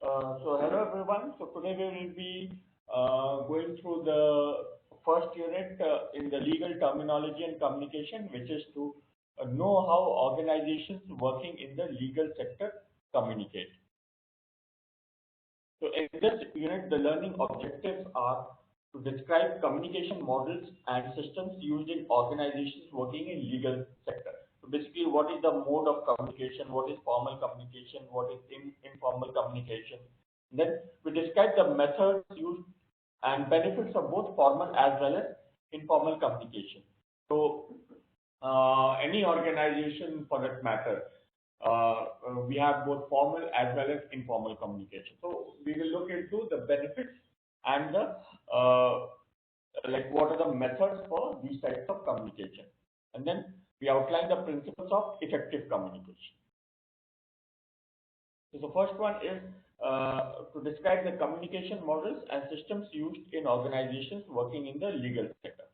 Hello everyone. So today we will be going through the first unit in the legal terminology and communication, which is to know how organizations working in the legal sector communicate. So in this unit, the learning objectives are to describe communication models and systems used in organizations working in legal sector. So basically, what is the mode of communication? What is formal communication? What is informal communication? Then we describe the methods used and benefits of both formal as well as informal communication. So any organization for that matter, we have both formal as well as informal communication. So we will look into the benefits and the like what are the methods for these types of communication, and then we outline the principles of effective communication. So the first one is to describe the communication models and systems used in organizations working in the legal sector.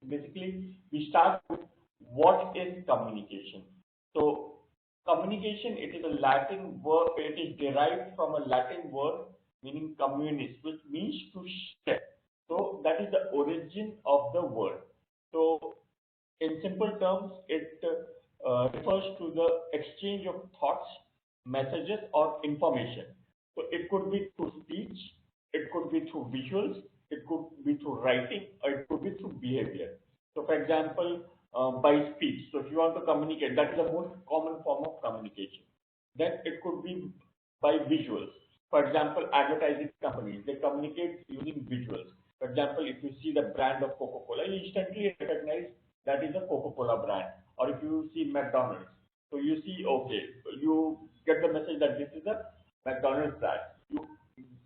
Basically, we start with what is communication. So communication, it is a Latin word, it is derived from a Latin word meaning communis, which means to share. So that is the origin of the word. So in simple terms, it refers to the exchange of thoughts, messages, or information. So it could be through speech, it could be through visuals, it could be through writing, or it could be through behavior. So for example, by speech. So if you want to communicate, that is the most common form of communication. Then it could be by visuals. For example, advertising companies, they communicate using visuals. For example, if you see the brand of Coca-Cola, you instantly recognize that is a Coca-Cola brand. Or if you see McDonald's, so you see, okay, you get the message that this is a McDonald's brand. You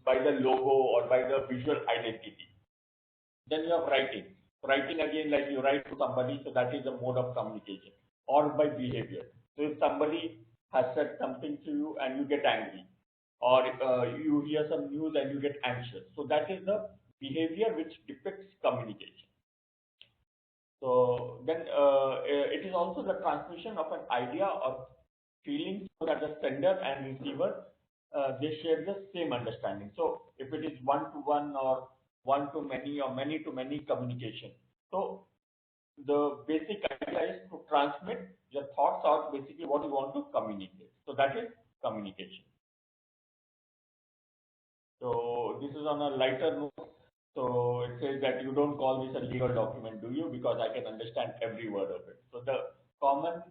by the logo or by the visual identity. Then you have writing. Writing again, like you write to somebody, so that is a mode of communication. Or by behavior. So if somebody has said something to you and you get angry, or you hear some news and you get anxious, so that is the behavior which depicts communication. So then it is also the transmission of an idea or feeling so that the sender and receiver they share the same understanding. So if it is one to one or one to many or many to many communication, so the basic idea is to transmit your thoughts or basically what you want to communicate. So that is communication. So this is on a lighter note. So it says that you don't call this a legal document, do you? Because I can understand every word of it. So the common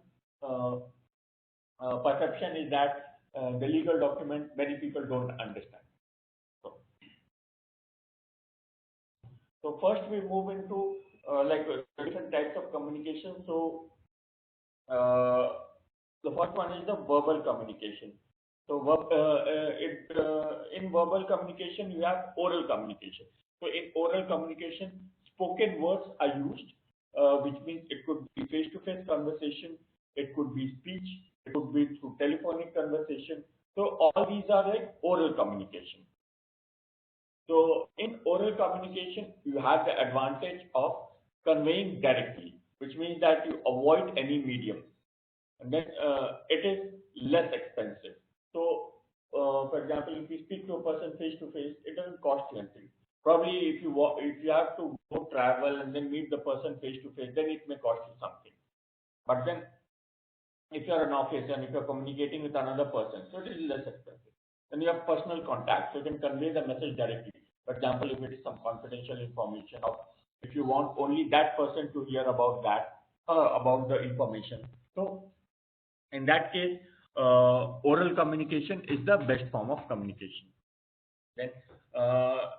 perception is that the legal document many people don't understand. So first we move into different types of communication. So the first one is the verbal communication. So in verbal communication you have oral communication. So in oral communication, spoken words are used, which means it could be face-to-face conversation, it could be speech, it could be through telephonic conversation. So all these are like oral communication. So in oral communication, you have the advantage of conveying directly, which means that you avoid any medium, and then it is less expensive. So, for example, if you speak to a person face to face, it doesn't cost you anything. Probably, if you have to go travel and then meet the person face to face, then it may cost you something. But then, if you are in office and if you are communicating with another person, so it is less expensive. Then you have personal contact, so you can convey the message directly. For example, if it is some confidential information, or if you want only that person to hear about that, about the information. So in that case, oral communication is the best form of communication. Then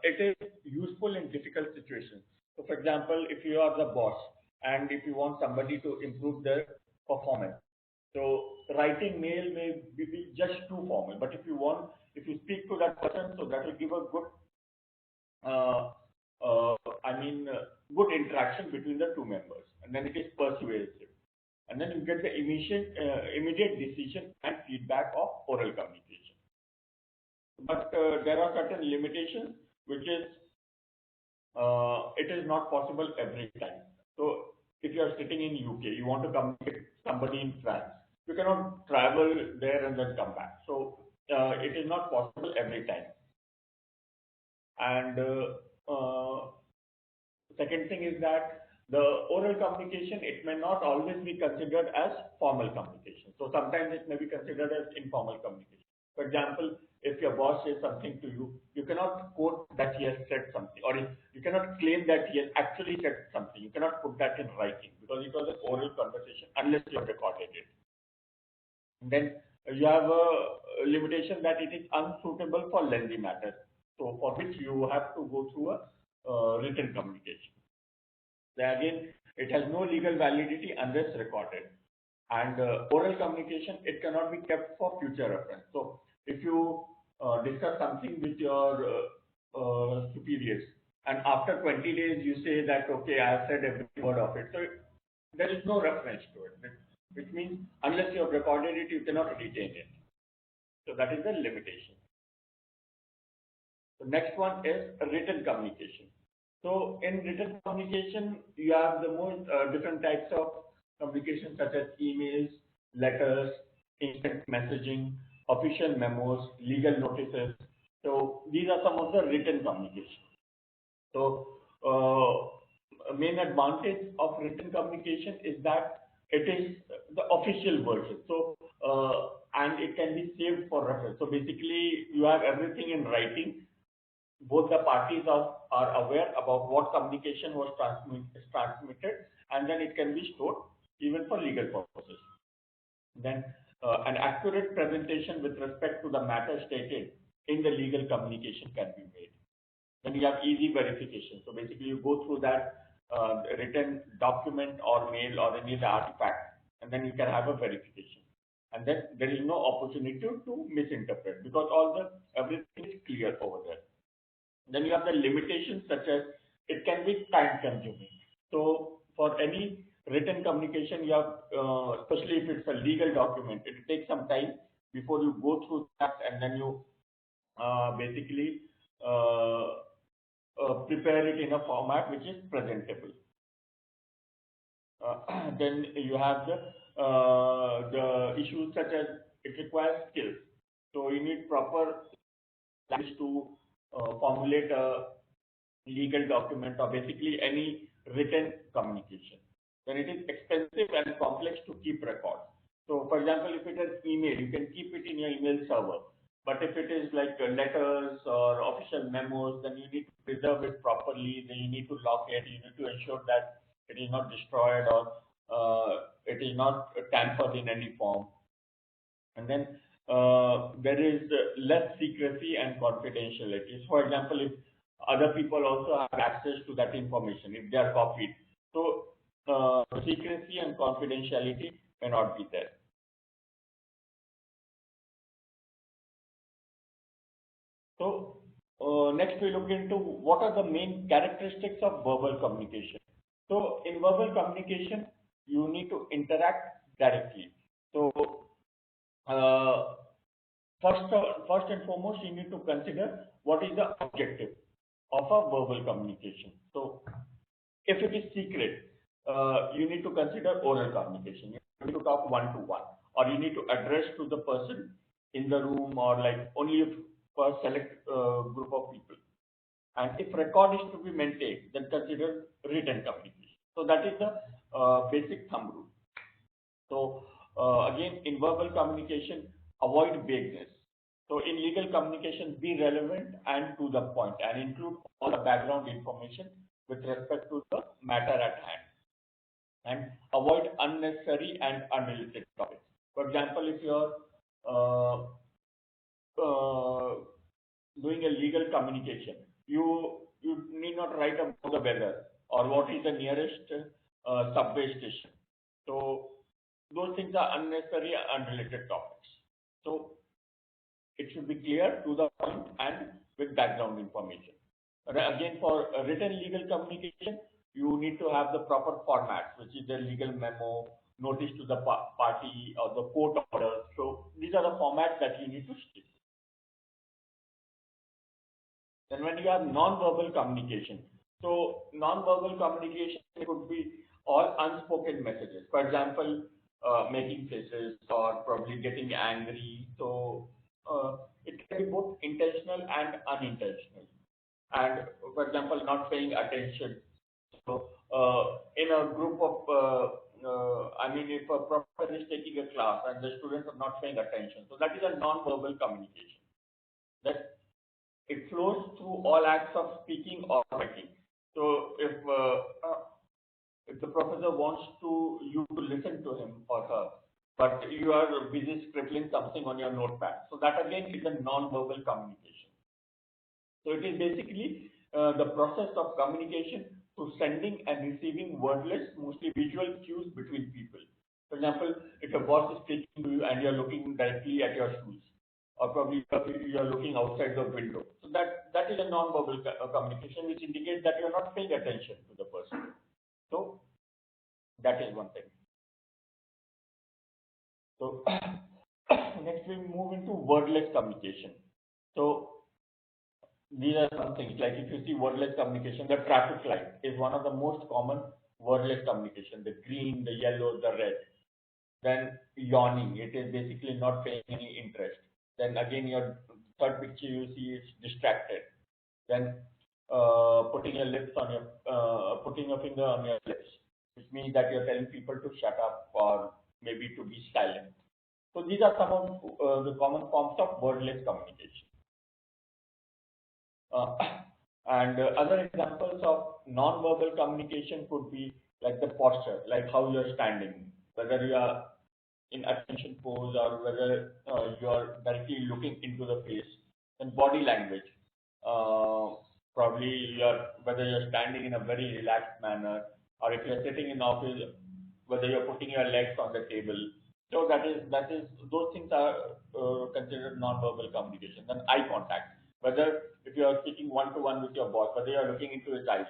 it is useful in difficult situations. So for example, if you are the boss and if you want somebody to improve their performance, so writing mail may be just too formal. But if you speak to that person, so that will give a good uh, good interaction between the two members, and then it is persuasive, and then you get the immediate decision and feedback of oral communication. But there are certain limitations, which is it is not possible every time. So if you are sitting in UK, you want to communicate with somebody in France, you cannot travel there and then come back. So it is not possible every time. And second thing is that the oral communication, it may not always be considered as formal communication. So sometimes it may be considered as informal communication. For example, if your boss says something to you, you cannot quote that he has said something, or you cannot claim that he has actually said something. You cannot put that in writing because it was an oral conversation unless you have recorded it. And then you have a limitation that it is unsuitable for lengthy matters. So for which you have to go through a written communication. Then again, it has no legal validity unless recorded. And oral communication, it cannot be kept for future reference. So if you discuss something with your superiors, and after 20 days you say that, okay, I have said every word of it. So there is no reference to it, which means unless you have recorded it, you cannot retain it. So that is the limitation. The next one is written communication. So in written communication, you have the most different types of communication such as emails, letters, instant messaging, official memos, legal notices. So these are some of the written communication. So main advantage of written communication is that it is the official version. So and it can be saved for reference. So basically, you have everything in writing. Both the parties are aware about what communication was transmitted, and then it can be stored even for legal purposes. Then an accurate presentation with respect to the matter stated in the legal communication can be made. Then you have easy verification. So basically you go through that written document or mail or any other artifact, and then you can have a verification. And then there is no opportunity to misinterpret because everything is clear over there. Then you have the limitations such as it can be time consuming. So for any written communication, you have, especially if it's a legal document, it takes some time before you go through that, and then you basically prepare it in a format which is presentable. Then you have the issues such as it requires skills. So you need proper language to formulate a legal document or basically any written communication. Then it is expensive and complex to keep records. So for example, if it is email, you can keep it in your email server. But if it is like letters or official memos, then you need to preserve it properly. Then you need to lock it. You need to ensure that it is not destroyed or it is not tampered in any form. And then there is less secrecy and confidentiality. For example, if other people also have access to that information, if they are copied, so secrecy and confidentiality may not be there. So next we look into what are the main characteristics of verbal communication. So in verbal communication, you need to interact directly. So first and foremost, you need to consider what is the objective of a verbal communication. So if it is secret, you need to consider oral communication. You need to talk one-to-one, or you need to address to the person in the room, or like only for a select group of people. And if record is to be maintained, then consider written communication. So that is the basic thumb rule. So again, in verbal communication, avoid vagueness. So in legal communication, be relevant and to the point, and include all the background information with respect to the matter at hand, and avoid unnecessary and unrelated topics. For example, if you're doing a legal communication, you need not write about the weather or what is the nearest subway station. So those things are unnecessary and unrelated topics. So it should be clear, to the point, and with background information. Again, for written legal communication, you need to have the proper format, which is the legal memo, notice to the party, or the court order. So these are the formats that you need to stick. Then when you have non-verbal communication, so non-verbal communication could be all unspoken messages. For example, making faces or probably getting angry. So it can be both intentional and unintentional. And for example, not paying attention. So in a group of, I mean, if a professor is taking a class and the students are not paying attention, so that is a non-verbal communication. That it flows through all acts of speaking or writing. So if the professor wants you to listen to him or her, but you are busy scribbling something on your notepad, so that again is a non-verbal communication. So it is basically the process of communication through sending and receiving wordless, mostly visual cues between people. For example, if your boss is speaking to you and you're looking directly at your shoes, or probably you're looking outside the window. So that is a non-verbal communication, which indicates that you're not paying attention to the person. So that is one thing. So next we move into wordless communication. So these are some things like if you see wordless communication, the traffic light is one of the most common wordless communication. The green, the yellow, the red. Then yawning, it is basically not paying any interest. Then again, your third picture you see it's distracted. Then putting your lips on your putting your finger on your lips, which means that you're telling people to shut up or maybe to be silent. So these are some of the common forms of wordless communication. Uh, and other examples of non-verbal communication could be like the posture, like how you're standing, whether you are in attention pose or whether you are directly looking into the face, and body language. Probably whether you're standing in a very relaxed manner, or if you're sitting in office, whether you're putting your legs on the table. So that is those things are considered non-verbal communication. Then eye contact, whether if you are speaking one to one with your boss, whether you are looking into his eyes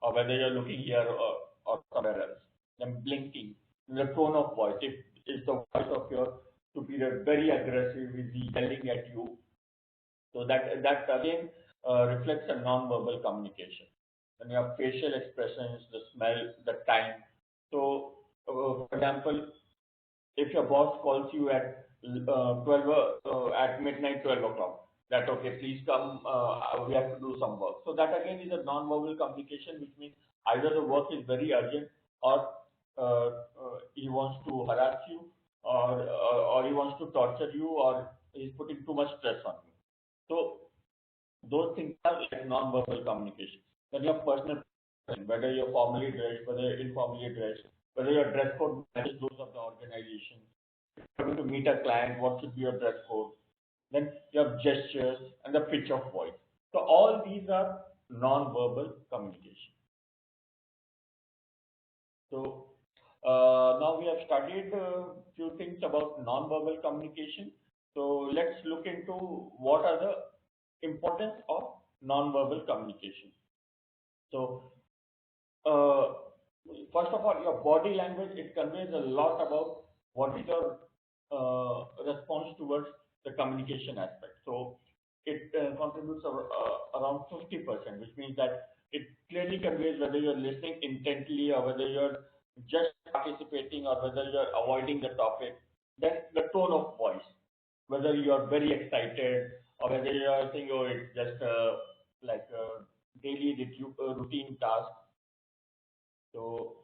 or whether you're looking here or somewhere else. Then blinking, the tone of voice. If is the voice of your superior very aggressive, is he yelling at you? So that again reflects a non-verbal communication. Then you have facial expressions, the smell, the time. So, for example, if your boss calls you at 12 at midnight, 12 o'clock, that okay, please come, we have to do some work. So that again is a non-verbal communication, which means either the work is very urgent or he wants to harass you or he wants to torture you or he's putting too much stress on you. So those things are like non-verbal communication. Then your personal, whether you're formally dressed, whether you're informally dressed, whether your dress code matches those of the organization. If you're going to meet a client, what should be your dress code? Then your gestures and the pitch of voice. So all these are non-verbal communication. So now we have studied a few things about non-verbal communication. So let's look into what are the importance of non-verbal communication. So uh, first of all, your body language, it conveys a lot about what is your response towards the communication aspect. So it contributes around 50%, which means that it clearly conveys whether you're listening intently or whether you're just participating or whether you're avoiding the topic. Then the tone of voice, whether you're very excited or whether you're saying, oh, it's just like a daily routine task. So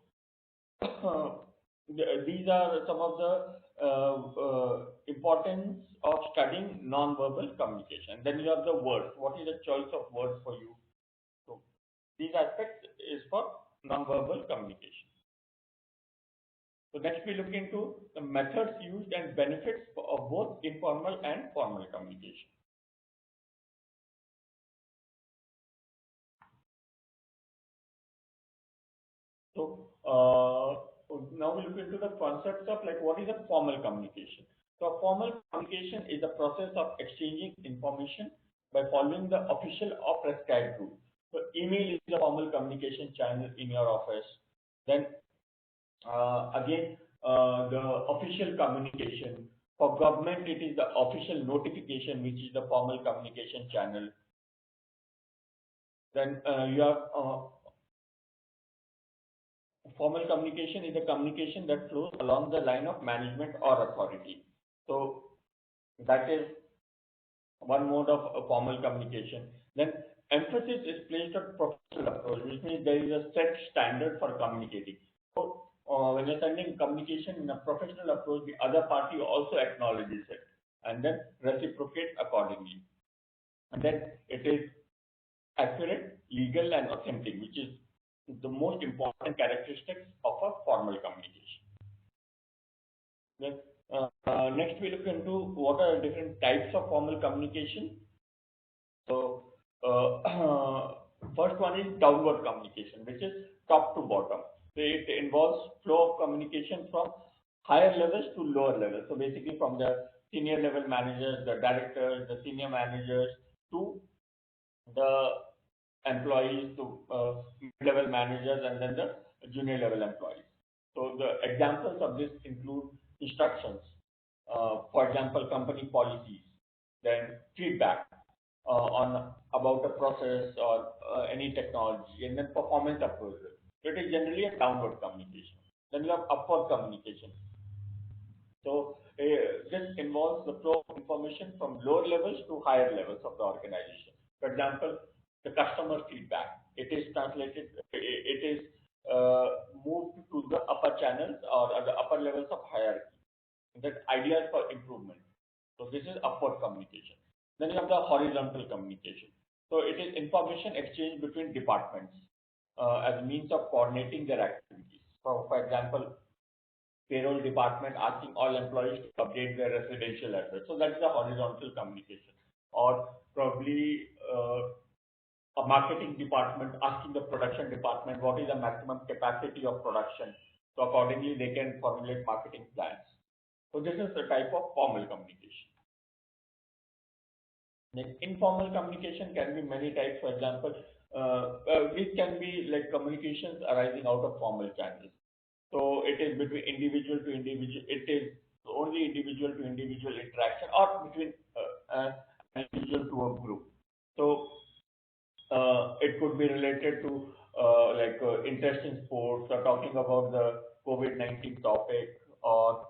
these are some of the importance of studying non-verbal communication. Then you have the words. What is the choice of words for you? So these aspects is for non-verbal communication. So next we look into the methods used and benefits of both informal and formal communication. So now we look into the concepts of like what is a formal communication. So formal communication is the process of exchanging information by following the official or prescribed rules. So email is a formal communication channel in your office. Then again the official communication. For government, it is the official notification, which is the formal communication channel. Then you have formal communication is a communication that flows along the line of management or authority. So that is one mode of formal communication. Then emphasis is placed on professional approach, which means there is a set standard for communicating. So when you're sending communication in a professional approach, the other party also acknowledges it and then reciprocate accordingly. And then it is accurate, legal, and authentic, which is the most important characteristics of a formal communication. Then, next, we look into what are different types of formal communication. So, first one is downward communication, which is top to bottom. So it involves flow of communication from higher levels to lower levels. So basically, from the senior level managers, the directors, the senior managers, to the employees, to mid-level managers, and then the junior level employees. So the examples of this include instructions, for example, company policies, then feedback on about a process or any technology, and then performance appraisal. So it is generally a downward communication. Then you have upward communication. So this involves the flow of information from lower levels to higher levels of the organization. For example, the customer feedback. It is translated. It is moved to the upper channels or the upper levels of hierarchy. That ideas for improvement. So this is upward communication. Then you have the horizontal communication. So it is information exchange between departments as a means of coordinating their activities. So, for example, payroll department asking all employees to update their residential address. So that's the horizontal communication. Or probably a marketing department asking the production department what is the maximum capacity of production. So accordingly, they can formulate marketing plans. So this is the type of formal communication. Then informal communication can be many types. For example, this can be like communications arising out of formal channels. So it is between individual to individual. It is only individual to individual interaction, or between individual to a group. So it could be related to interest in sports, or talking about the COVID-19 topic, or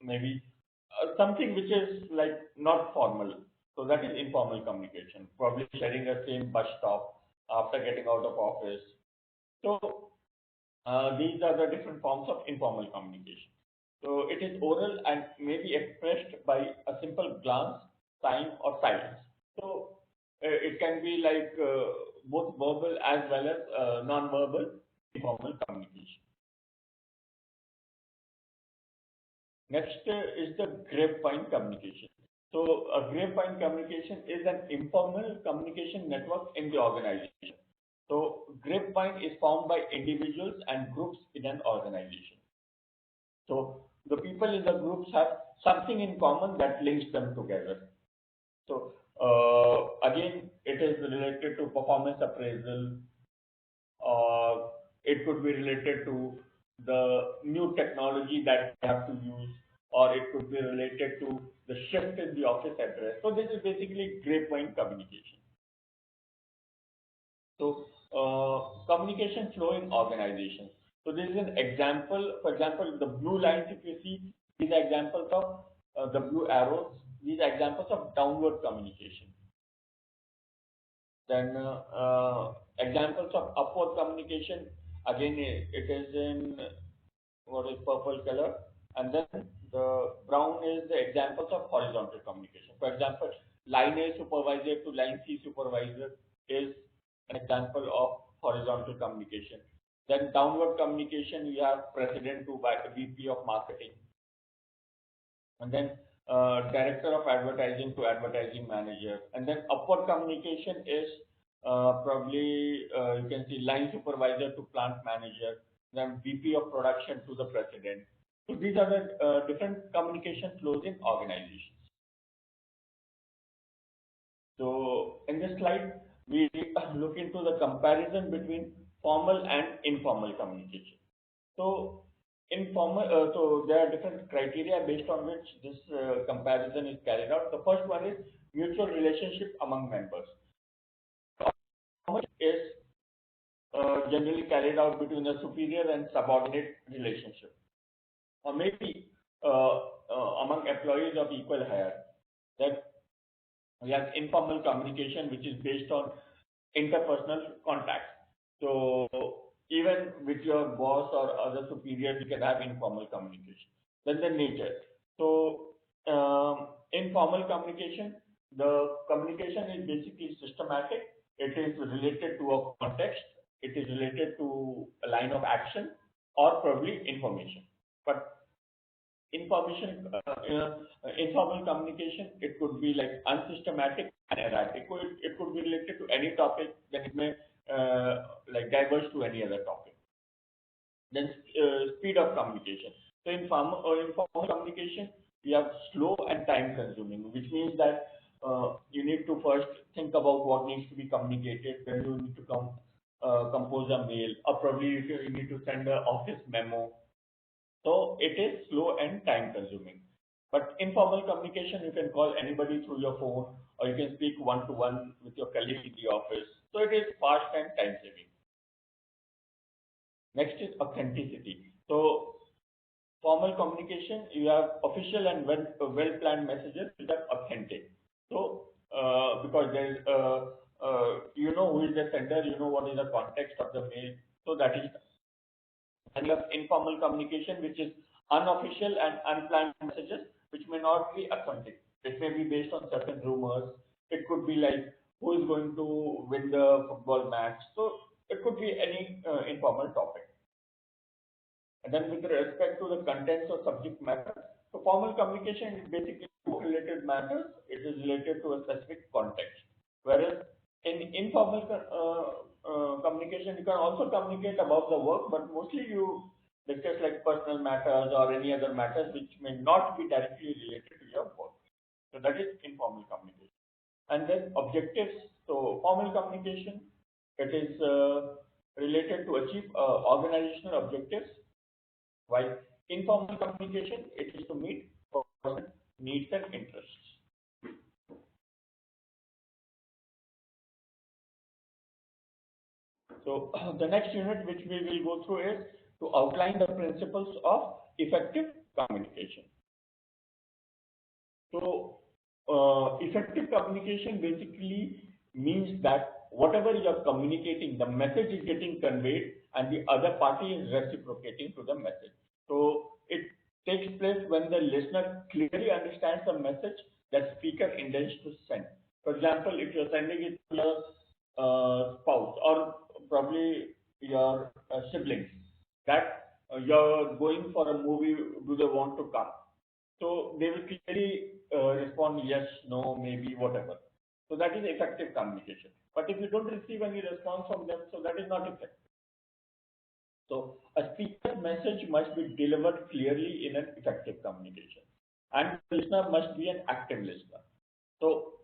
maybe something which is like not formal. So that is informal communication. Probably sharing the same bus stop after getting out of office. So these are the different forms of informal communication. So it is oral and may be expressed by a simple glance, sign, or silence. So it can be like both verbal as well as non-verbal informal communication. Next is the grapevine communication. So a grapevine communication is an informal communication network in the organization. So grapevine is formed by individuals and groups in an organization. So the people in the groups have something in common that links them together. So again, it is related to performance appraisal, or it could be related to the new technology that they have to use, or it could be related to the shift in the office address. So this is basically grapevine communication. So communication flow in organizations. So this is an example. For example, the blue lines, if you see, these are examples of the blue arrows. These are examples of downward communication. Then examples of upward communication. Again, it is in what is purple color, and then the brown is the examples of horizontal communication. For example, line A supervisor to line C supervisor is an example of horizontal communication. Then downward communication, we have president to VP of marketing, and then director of advertising to advertising manager. And then upward communication is probably you can see line supervisor to plant manager, then VP of production to the president. So these are the different communication flows in organizations. So in this slide, we look into the comparison between formal and informal communication. So informal, so there are different criteria based on which this comparison is carried out. The first one is mutual relationship among members. Formal is generally carried out between a superior and subordinate relationship, or maybe among employees of equal hire. That We have informal communication, which is based on interpersonal contacts. So even with your boss or other superiors, you can have informal communication. Then the nature. So informal communication, the communication is basically systematic. It is related to a context. It is related to a line of action or probably information. But informal communication, it could be like unsystematic and erratic. It could be related to any topic, then it may like diverge to any other topic. Then speed of communication. So in informal communication, we have slow and time consuming, which means that you need to first think about what needs to be communicated, then you need to compose a mail, or probably you need to send an office memo. So it is slow and time consuming. But informal communication, you can call anybody through your phone, or you can speak one to one with your colleague in the office. So it is fast and time saving. Next is authenticity. So formal communication, you have official and well-planned messages which are authentic. So because there is, you know who is the sender, you know what is the context of the mail. So that is. And you have informal communication, which is unofficial and unplanned messages, which may not be authentic. It may be based on certain rumors. It could be like who is going to win the football match. So it could be any informal topic. And then with respect to the contents or subject matter, so formal communication is basically related matters. It is related to a specific context. Whereas in informal communication, you can also communicate about the work, but mostly you discuss like personal matters or any other matters which may not be directly related to your work. So that is informal communication. And then objectives. So formal communication, it is related to achieve organizational objectives, while informal communication, it is to meet person needs and interests. So the next unit which we will go through is to outline the principles of effective communication. So effective communication basically means that whatever you are communicating, the message is getting conveyed and the other party is reciprocating to the message. So it takes place when the listener clearly understands the message that speaker intends to send. For example, if you're sending it to your spouse or probably your siblings, that you're going for a movie, do they want to come? So they will clearly respond yes, no, maybe, whatever. So that is effective communication. But if you don't receive any response from them, so that is not effective. So a speaker's message must be delivered clearly in an effective communication. And the listener must be an active listener. So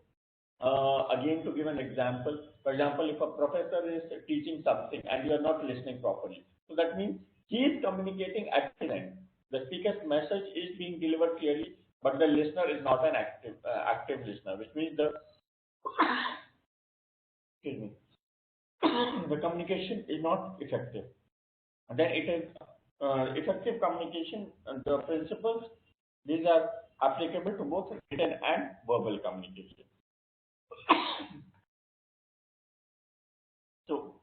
again, to give an example, for example, if a professor is teaching something and you are not listening properly, so that means he is communicating at his end. The speaker's message is being delivered clearly, but the listener is not an active listener, which means the excuse me, the communication is not effective. And then it is effective communication. The principles, these are applicable to both written and verbal communication. So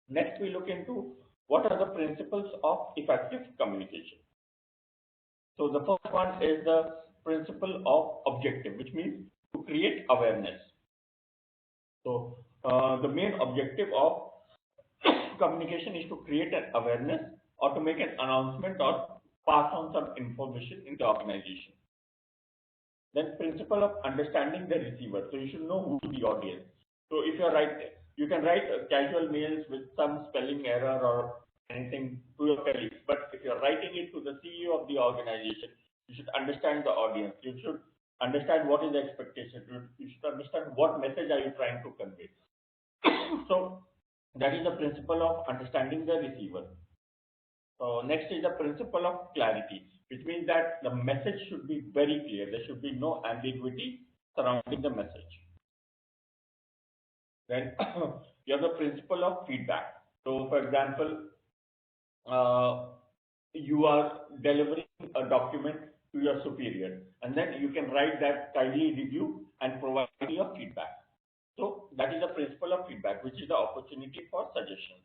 next we look into what are the principles of effective communication. So the first one is the principle of objective, which means to create awareness. So the main objective of communication is to create an awareness or to make an announcement or pass on some information in the organization. Then principle of understanding the receiver. So you should know who is the audience. So if you're you can write casual mails with some spelling error or anything to your colleagues. But if you're writing it to the CEO of the organization, you should understand the audience. You should understand what is the expectation. You should understand what message are you trying to convey. So that is the principle of understanding the receiver. Next is the principle of clarity, which means that the message should be very clear. There should be no ambiguity surrounding the message. Then you have the principle of feedback. So, for example, you are delivering a document to your superior, and then you can write that kindly review and provide your feedback. So that is the principle of feedback, which is the opportunity for suggestions.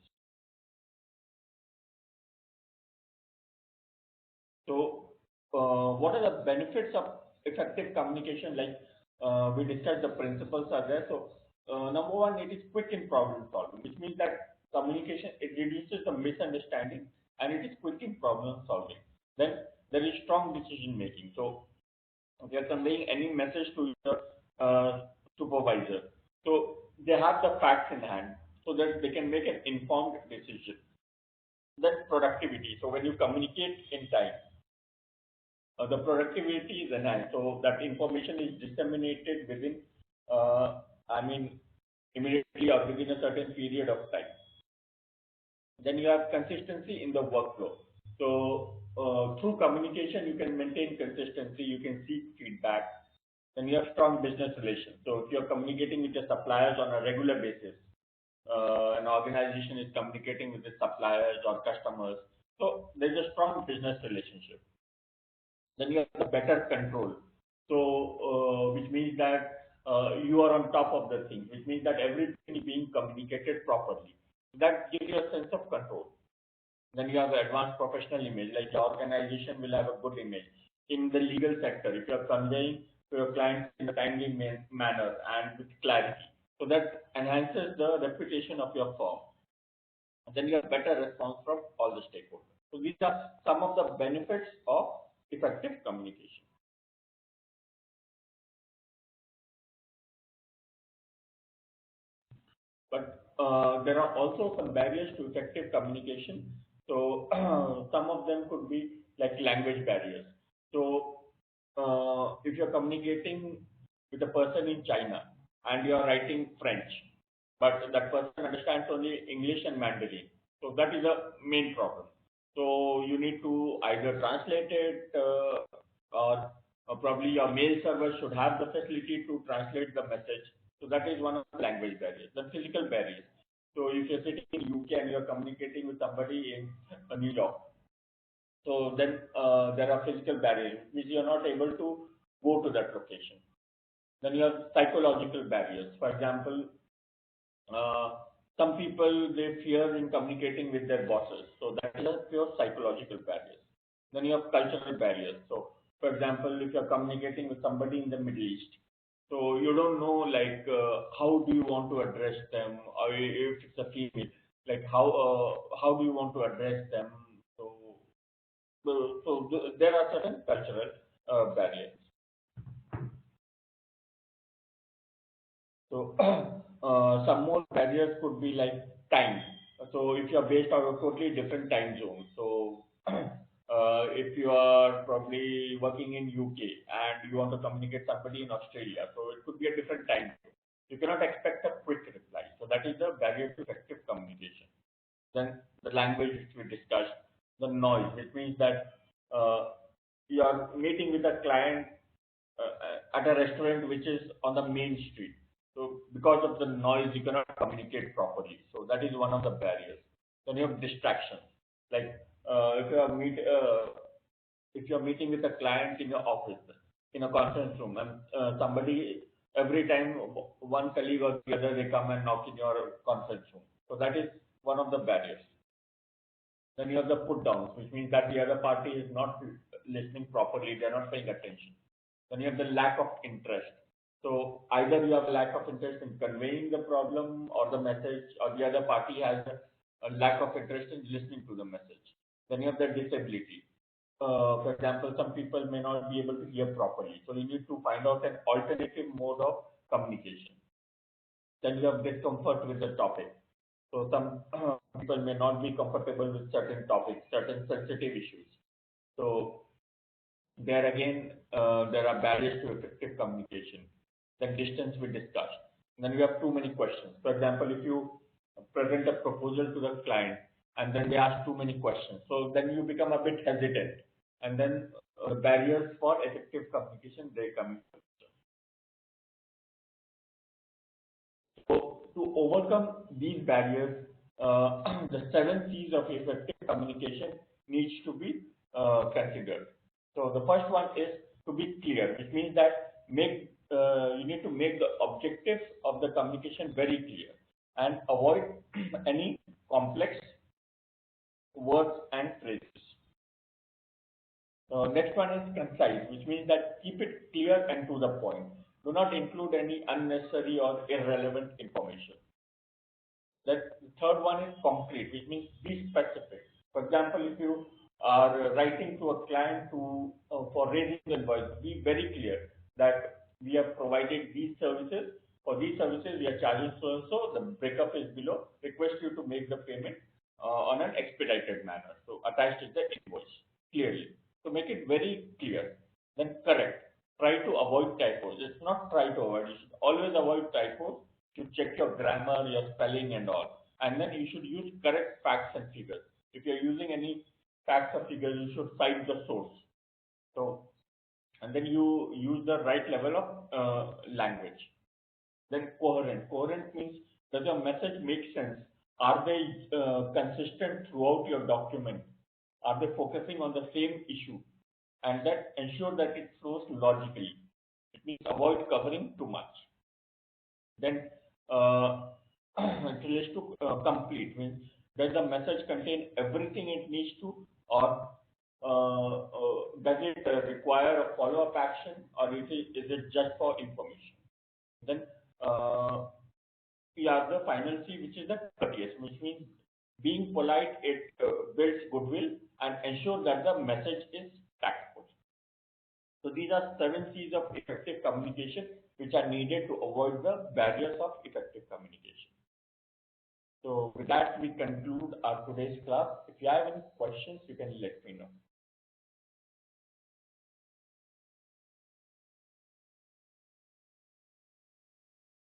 So what are the benefits of effective communication? Like we discussed, the principles are there. So number one, it is quick in problem solving, which means that communication, it reduces the misunderstanding and it is quick in problem solving. Then there is strong decision making. So if you are conveying any message to your supervisor, so they have the facts in hand so that they can make an informed decision. Then productivity. So when you communicate in time, the productivity is enhanced. So that information is disseminated within, I mean, immediately or within a certain period of time. Then you have consistency in the workflow. So through communication, you can maintain consistency, you can seek feedback. Then you have strong business relations. So if you're communicating with your suppliers on a regular basis, an organization is communicating with its suppliers or customers, so there's a strong business relationship. Then you have the better control. So, which means that you are on top of the thing, which means that everything is being communicated properly. That gives you a sense of control. Then you have the advanced professional image, like the organization will have a good image. In the legal sector, if you are conveying to your clients in a timely manner and with clarity, so that enhances the reputation of your firm. Then you have better response from all the stakeholders. So these are some of the benefits of effective communication. But there are also some barriers to effective communication. So some of them could be like language barriers. So if you're communicating with a person in China and you're writing French, but that person understands only English and Mandarin, so that is a main problem. So you need to either translate it, or probably your mail server should have the facility to translate the message. So that is one of the language barriers. The physical barriers. So if you're sitting in UK and you're communicating with somebody in New York, so then there are physical barriers, which you're not able to go to that location. Then you have psychological barriers. For example, some people, they fear in communicating with their bosses. So that is a pure psychological barrier. Then you have cultural barriers. So for example, if you're communicating with somebody in the Middle East, so you don't know like how do you want to address them, or if it's a female, like how do you want to address them. So there are certain cultural barriers. So some more barriers could be like time. So if you are based out of totally different time zones, so if you are probably working in UK and you want to communicate somebody in Australia, so it could be a different time zone. You cannot expect a quick reply. So that is the barrier to effective communication. Then the language which we discussed, the noise, which means that you are meeting with a client at a restaurant which is on the main street. So because of the noise, you cannot communicate properly. So that is one of the barriers. Then you have distractions. Like if you are meeting with a client in your office, in a conference room, and somebody every time one colleague or the other they come and knock in your conference room. So that is one of the barriers. Then you have the put downs, which means that the other party is not listening properly, they're not paying attention. Then you have the lack of interest. So either you have a lack of interest in conveying the problem or the message, or the other party has a lack of interest in listening to the message. Then you have the disability. For example, some people may not be able to hear properly. So you need to find out an alternative mode of communication. Then you have discomfort with the topic. So some people may not be comfortable with certain topics, certain sensitive issues. So there again, there are barriers to effective communication. The distance we discussed. Then we have too many questions. For example, if you present a proposal to the client and then they ask too many questions, so then you become a bit hesitant, and then barriers for effective communication, they come. So to overcome these barriers, the 7 C's of effective communication needs to be considered. So the first one is to be clear, which means that make you need to make the objectives of the communication very clear and avoid any complex words and phrases. Next one is concise, which means that keep it clear and to the point. Do not include any unnecessary or irrelevant information. The third one is concrete, which means be specific. For example, if you are writing to a client for raising the invoice, be very clear that we have provided these services. For these services, we are charging so and so. The breakup is below. Request you to make the payment on an expedited manner. So attached is the invoice clearly. So make it very clear. Then correct. Try to avoid typos. It's not try to avoid. You should always avoid typos. You should check your grammar, your spelling and all. And then you should use correct facts and figures. If you're using any facts or figures, you should cite the source. So, and then you use the right level of language. Then coherent. Coherent means, does your message make sense? Are they consistent throughout your document? Are they focusing on the same issue? And that ensure that it flows logically. It means avoid covering too much. Then relates to complete, means does the message contain everything it needs to, or does it require a follow-up action, or is it just for information? Then we have the final C, which is the courteous, which means being polite. It builds goodwill and ensure that the message is tactful. So these are 7 C's of effective communication which are needed to avoid the barriers of effective communication. So with that, we conclude our today's class. If you have any questions, you can let me know.